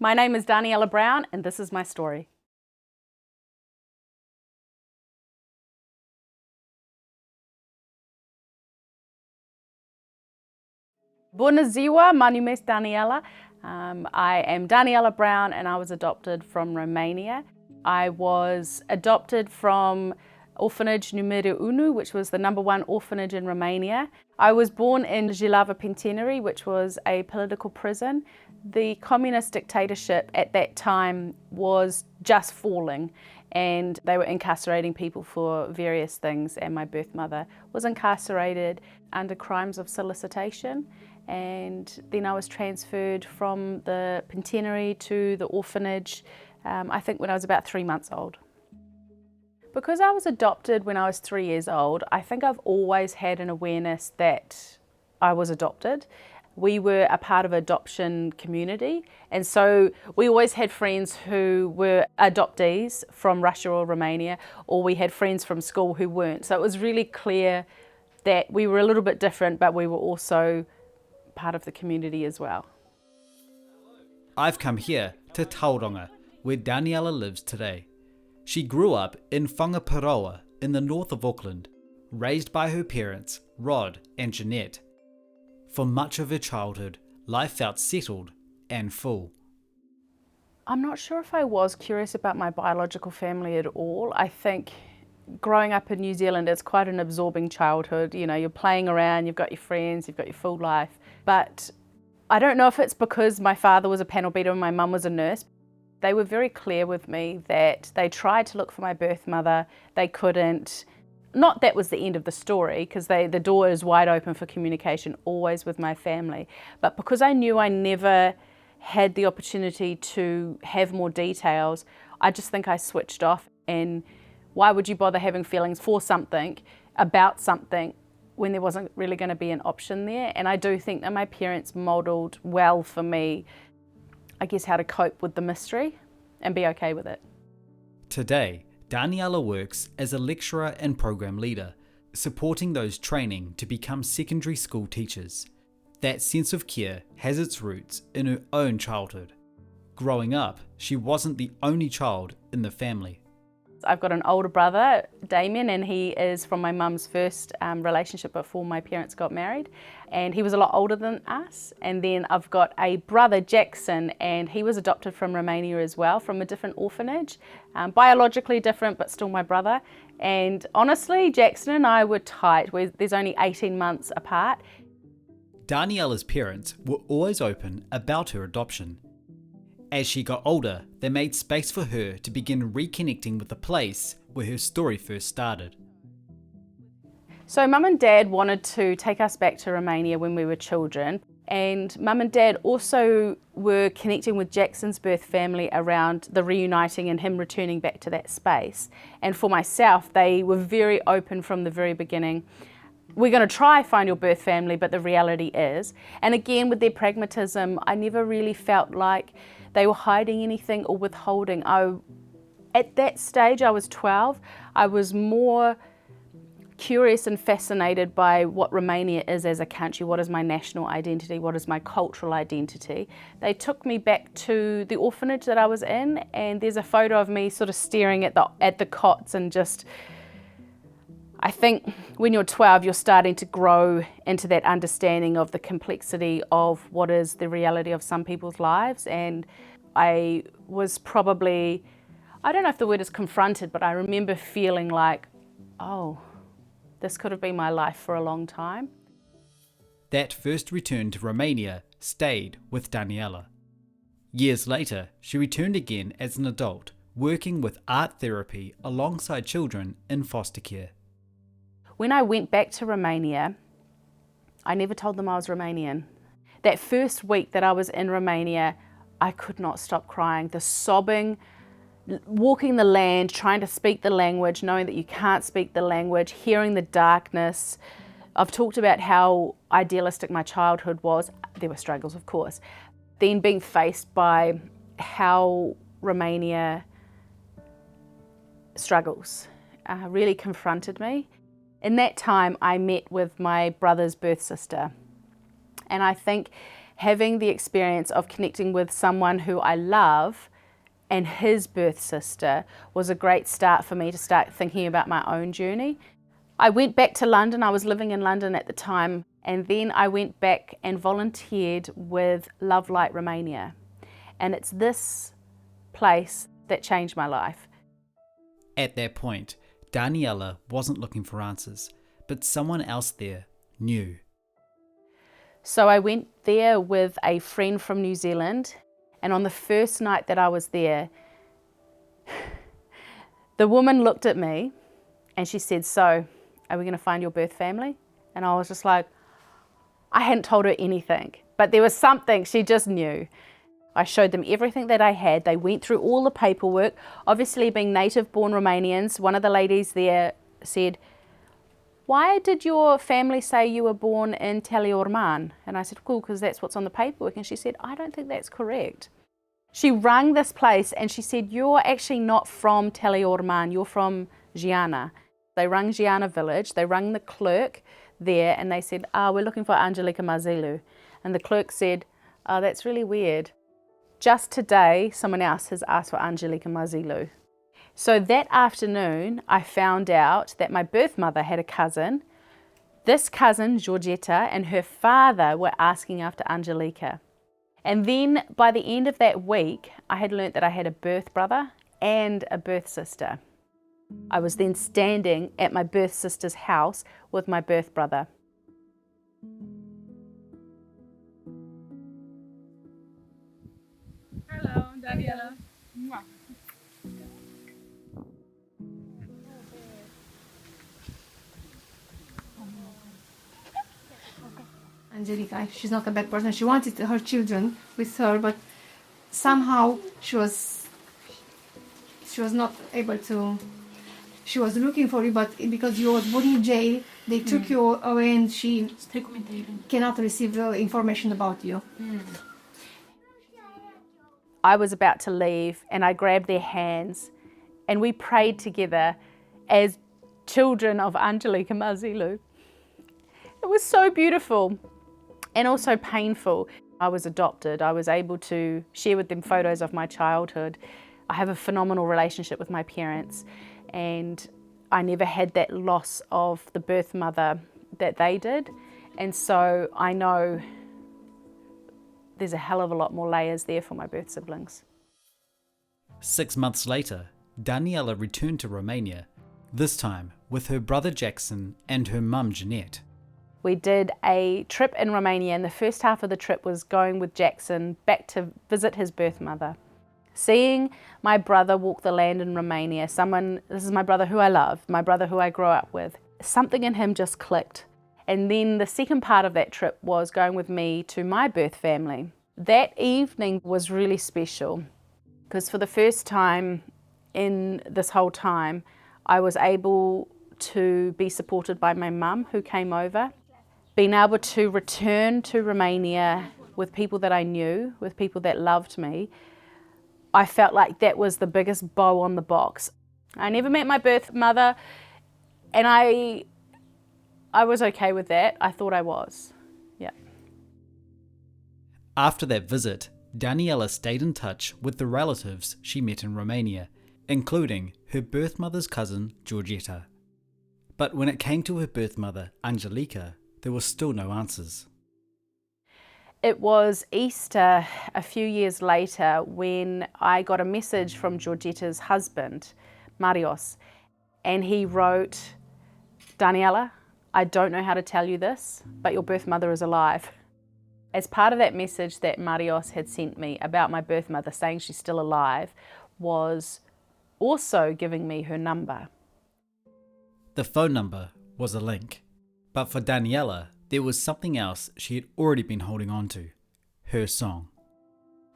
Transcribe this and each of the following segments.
My name is Daniela Brown and this is my story. Bună ziua, my name is Daniela. I am Daniela Brown and I was adopted from Romania. I was adopted from orphanage Numero Uno, which was the #1 orphanage in Romania. I was born in Jilava Prison, which was a political prison. The communist dictatorship at that time was just falling and they were incarcerating people for various things, and my birth mother was incarcerated under crimes of solicitation. And then I was transferred from the penitentiary to the orphanage, I think when I was about 3 months old. Because I was adopted when I was 3 years old, I think I've always had an awareness that I was adopted. We were a part of an adoption community, and so we always had friends who were adoptees from Russia or Romania, or we had friends from school who weren't. So it was really clear that we were a little bit different, but we were also part of the community as well. I've come here to Tauranga, where Daniela lives today. She grew up in Whangaparāoa in the north of Auckland, raised by her parents, Rod and Jeanette. For much of her childhood, life felt settled and full. I'm not sure if I was curious about my biological family at all. I think growing up in New Zealand, it's quite an absorbing childhood. You know, you're playing around, you've got your friends, you've got your full life. But I don't know if it's because my father was a panel beater and my mum was a nurse. They were very clear with me that they tried to look for my birth mother, they couldn't. Not that was the end of the story, because the door is wide open for communication, always with my family. But because I knew I never had the opportunity to have more details, I just think I switched off. And why would you bother having feelings for something, about something, when there wasn't really going to be an option there? And I do think that my parents modelled well for me, I guess, how to cope with the mystery and be okay with it. Today, Daniela works as a lecturer and program leader, supporting those training to become secondary school teachers. That sense of care has its roots in her own childhood. Growing up, she wasn't the only child in the family. I've got an older brother, Damien, and he is from my mum's first relationship before my parents got married, and he was a lot older than us. And then I've got a brother, Jackson, and he was adopted from Romania as well, from a different orphanage, biologically different but still my brother. And honestly, Jackson and I were tight. There's only 18 months apart. Daniela's parents were always open about her adoption. As she got older, they made space for her to begin reconnecting with the place where her story first started. So Mum and Dad wanted to take us back to Romania when we were children, and Mum and Dad also were connecting with Jackson's birth family around the reuniting and him returning back to that space. And for myself, they were very open from the very beginning. We're going to try find your birth family, but the reality is. And again, with their pragmatism, I never really felt like they were hiding anything or withholding. At that stage, I was 12. I was more curious and fascinated by what Romania is as a country. What is my national identity? What is my cultural identity? They took me back to the orphanage that I was in, and there's a photo of me sort of staring at the cots and just, I think when you're 12, you're starting to grow into that understanding of the complexity of what is the reality of some people's lives. And I was probably, I don't know if the word is confronted, but I remember feeling like, oh, this could have been my life for a long time. That first return to Romania stayed with Daniela. Years later, she returned again as an adult, working with art therapy alongside children in foster care. When I went back to Romania, I never told them I was Romanian. That first week that I was in Romania, I could not stop crying. The sobbing, walking the land, trying to speak the language, knowing that you can't speak the language, hearing the darkness. I've talked about how idealistic my childhood was. There were struggles, of course. Then being faced by how Romania struggles really confronted me. In that time, I met with my brother's birth sister. And I think having the experience of connecting with someone who I love and his birth sister was a great start for me to start thinking about my own journey. I went back to London. I was living in London at the time, and then I went back and volunteered with Love Light Romania. And it's this place that changed my life. At that point, Daniela wasn't looking for answers, but someone else there knew. So I went there with a friend from New Zealand, and on the first night that I was there, the woman looked at me and she said, "So, are we going to find your birth family?" And I was just like, I hadn't told her anything, but there was something, she just knew. I showed them everything that I had. They went through all the paperwork. Obviously, being native-born Romanians, one of the ladies there said, "Why did your family say you were born in Teleorman?" And I said, "Cool, because that's what's on the paperwork." And she said, "I don't think that's correct." She rang this place and she said, "You're actually not from Teleorman, you're from Giana." They rang Giana village, they rang the clerk there and they said, "We're looking for Angelica Mazilu." And the clerk said, "Oh, that's really weird. Just today, someone else has asked for Angelica Mazilu." So that afternoon, I found out that my birth mother had a cousin. This cousin, Georgetta, and her father were asking after Angelica. And then by the end of that week, I had learnt that I had a birth brother and a birth sister. I was then standing at my birth sister's house with my birth brother. Hello, Daniela. Angelica, she's not a bad person. She wanted her children with her, but somehow she was not able to. She was looking for you, but because you were born in jail, they took you away, and she cannot receive information about you. I was about to leave and I grabbed their hands and we prayed together as children of Angelica Mazilu. It was so beautiful and also painful. I was adopted. I was able to share with them photos of my childhood. I have a phenomenal relationship with my parents, and I never had that loss of the birth mother that they did. And so I know there's a hell of a lot more layers there for my birth siblings. 6 months later, Daniela returned to Romania, this time with her brother Jackson and her mum Jeanette. We did a trip in Romania, and the first half of the trip was going with Jackson back to visit his birth mother. Seeing my brother walk the land in Romania, this is my brother who I love, my brother who I grew up with, something in him just clicked. And then the second part of that trip was going with me to my birth family. That evening was really special because for the first time in this whole time, I was able to be supported by my mum who came over. Being able to return to Romania with people that I knew, with people that loved me, I felt like that was the biggest bow on the box. I never met my birth mother, and I was okay with that. I thought I was, yeah. After that visit, Daniela stayed in touch with the relatives she met in Romania, including her birth mother's cousin, Georgetta. But when it came to her birth mother, Angelica, there were still no answers. It was Easter a few years later when I got a message from Georgetta's husband, Marios, and he wrote, "Daniela, I don't know how to tell you this, but your birth mother is alive." As part of that message that Marios had sent me about my birth mother saying she's still alive was also giving me her number. The phone number was a link, but for Daniela, there was something else she had already been holding on to, her song.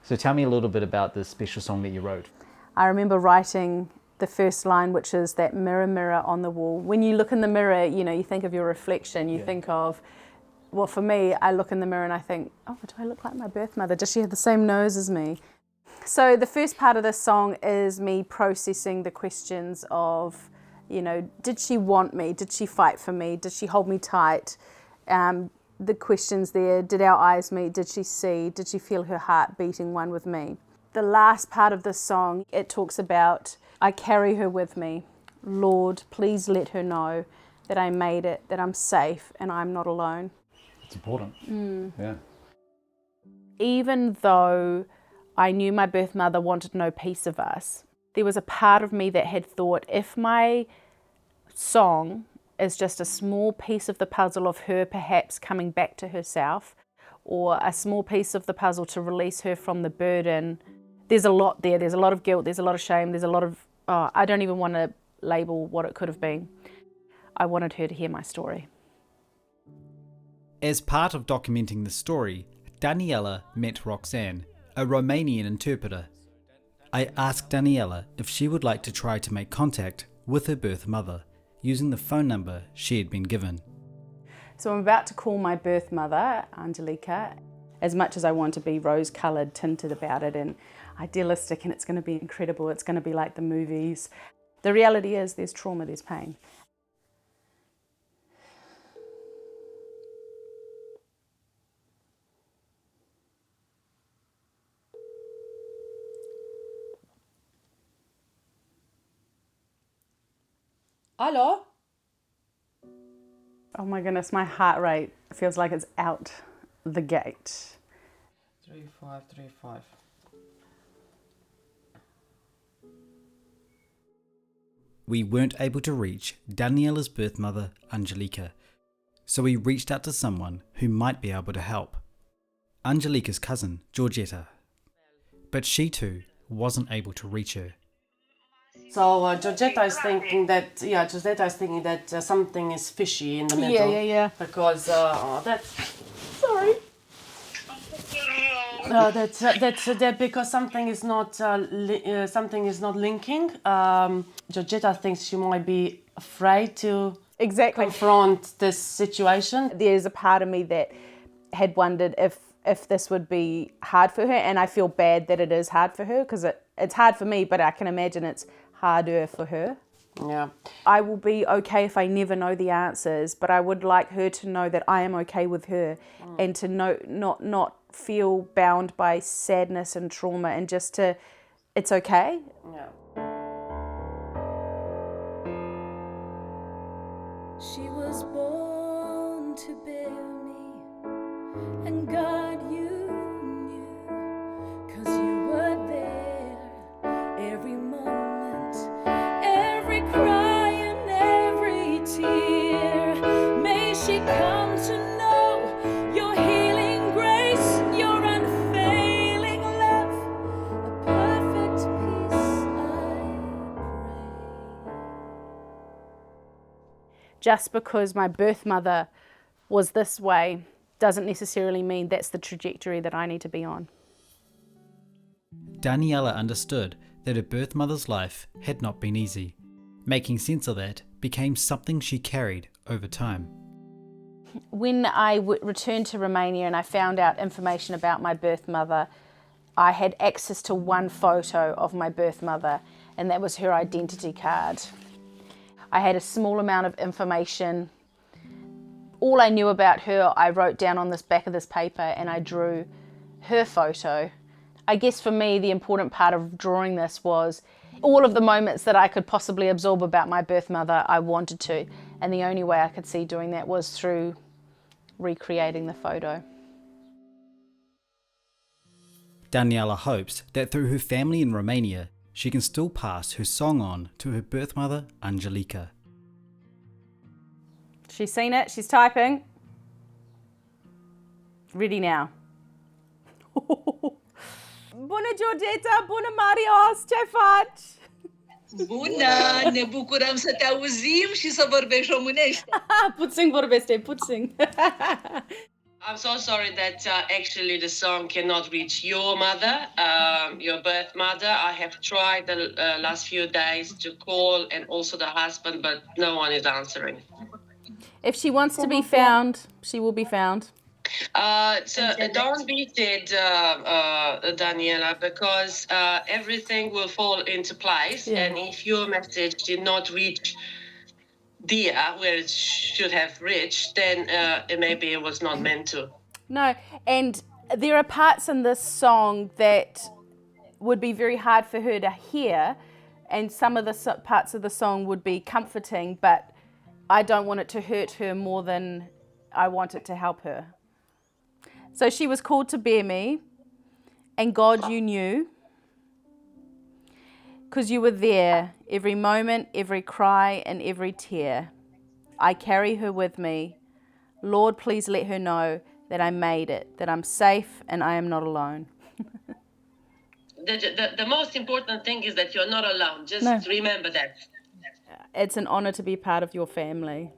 So tell me a little bit about this special song that you wrote. I remember writing the first line, which is that mirror, mirror on the wall. When you look in the mirror, you think of your reflection, you think of, well, for me, I look in the mirror and I think, oh, do I look like my birth mother? Does she have the same nose as me? So the first part of this song is me processing the questions of, did she want me? Did she fight for me? Did she hold me tight? the questions there. Did our eyes meet? Did she see? Did she feel her heart beating one with me? The last part of this song, it talks about, I carry her with me. Lord, please let her know that I made it, that I'm safe and I'm not alone. It's important. Yeah. Even though I knew my birth mother wanted no piece of us, there was a part of me that had thought, if my song is just a small piece of the puzzle of her perhaps coming back to herself, or a small piece of the puzzle to release her from the burden, there's a lot there. There's a lot of guilt, there's a lot of shame, there's a lot of, I don't even want to label what it could have been. I wanted her to hear my story. As part of documenting the story, Daniela met Roxanne, a Romanian interpreter. I asked Daniela if she would like to try to make contact with her birth mother using the phone number she had been given. So I'm about to call my birth mother, Angelica. As much as I want to be rose-coloured, tinted about it and idealistic, and it's going to be incredible, it's going to be like the movies. The reality is there's trauma, there's pain. Hello? Oh my goodness, my heart rate feels like it's out the gate. 3535. We weren't able to reach Daniela's birth mother, Angelica, so we reached out to someone who might be able to help. Angelica's cousin, Georgetta. But she too wasn't able to reach her. So Georgetta is thinking that, something is fishy in the middle. Yeah. Because sorry. That's because something is not linking. Georgetta thinks she might be afraid to confront this situation. There's a part of me that had wondered if this would be hard for her, and I feel bad that it is hard for her because it's hard for me, but I can imagine it's harder for her. Yeah. I will be okay if I never know the answers, but I would like her to know that I am okay with her, and to not feel bound by sadness and trauma, and just to, it's okay. Yeah. She was born to bear me, and God, you knew, 'cause you were there every moment, every cry and every tear. May she come to know your healing grace, your unfailing love, a perfect peace, I pray. Just because my birth mother was this way doesn't necessarily mean that's the trajectory that I need to be on. Daniela understood that her birth mother's life had not been easy. Making sense of that became something she carried over time. When I returned to Romania and I found out information about my birth mother, I had access to one photo of my birth mother, and that was her identity card. I had a small amount of information. All I knew about her, I wrote down on this back of this paper, and I drew her photo. I guess for me, the important part of drawing this was all of the moments that I could possibly absorb about my birth mother, I wanted to. And the only way I could see doing that was through recreating the photo. Daniela hopes that through her family in Romania, she can still pass her song on to her birth mother, Angelica. She's seen it, she's typing. Ready now. Bună, Georgetta! Bună, Marios! Ce faci? Bună! Ne bucurăm să te auzim și să vorbești românește. Puțin vorbește, puțin. I'm so sorry that actually the song cannot reach your mother, your birth mother. I have tried the last few days to call, and also the husband, but no one is answering. If she wants to be found, she will be found. So don't beat it, Daniela, because everything will fall into place. Yeah. And if your message did not reach deer where it should have reached, then maybe it was not meant to. No, and there are parts in this song that would be very hard for her to hear, and some of the parts of the song would be comforting, but I don't want it to hurt her more than I want it to help her. So she was called to bear me, and God, you knew, because you were there, every moment, every cry, and every tear. I carry her with me. Lord, please let her know that I made it, that I'm safe and I am not alone. The most important thing is that you're not alone. Just remember that. It's an honor to be part of your family.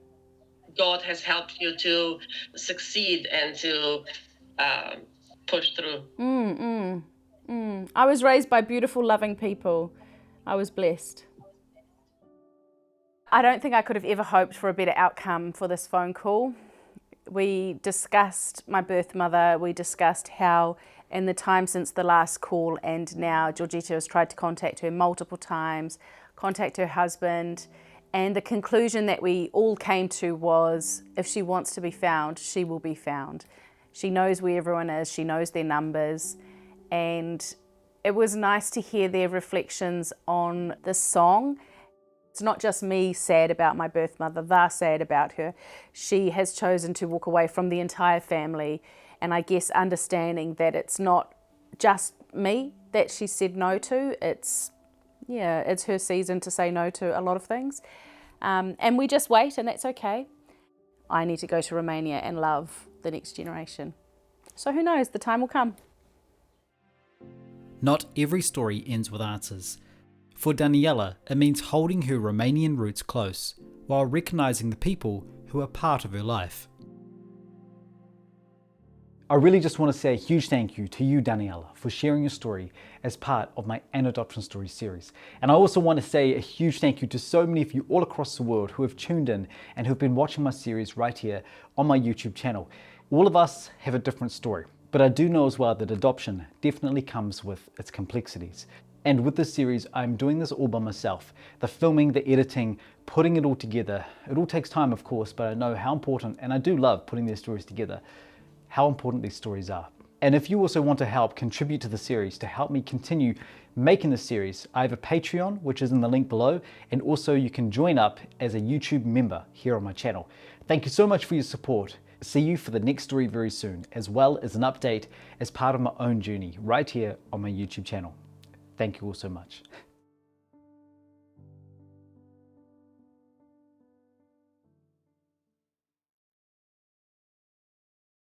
God has helped you to succeed and to push through. I was raised by beautiful, loving people. I was blessed. I don't think I could have ever hoped for a better outcome for this phone call. We discussed my birth mother. We discussed how in the time since the last call and now Georgetta has tried to contact her multiple times, contact her husband, and the conclusion that we all came to was if she wants to be found, she will be found. She knows where everyone is, she knows their numbers, and it was nice to hear their reflections on the song. It's not just me sad about my birth mother, they're sad about her. She has chosen to walk away from the entire family, and I guess understanding that it's not just me that she said no to, it's her season to say no to a lot of things. And we just wait, and that's okay. I need to go to Romania and love the next generation. So who knows, the time will come. Not every story ends with answers. For Daniela, it means holding her Romanian roots close, while recognising the people who are part of her life. I really just want to say a huge thank you to you, Daniela, for sharing your story as part of my An Adoption Stories series. And I also want to say a huge thank you to so many of you all across the world who have tuned in and who've been watching my series right here on my YouTube channel. All of us have a different story, but I do know as well that adoption definitely comes with its complexities. And with this series, I'm doing this all by myself. The filming, the editing, putting it all together. It all takes time, of course, but I know how important, and I do love putting these stories together, how important these stories are. And if you also want to help contribute to the series, to help me continue making this series, I have a Patreon, which is in the link below, and also you can join up as a YouTube member here on my channel. Thank you so much for your support. See you for the next story very soon, as well as an update as part of my own journey right here on my YouTube channel. Thank you all so much.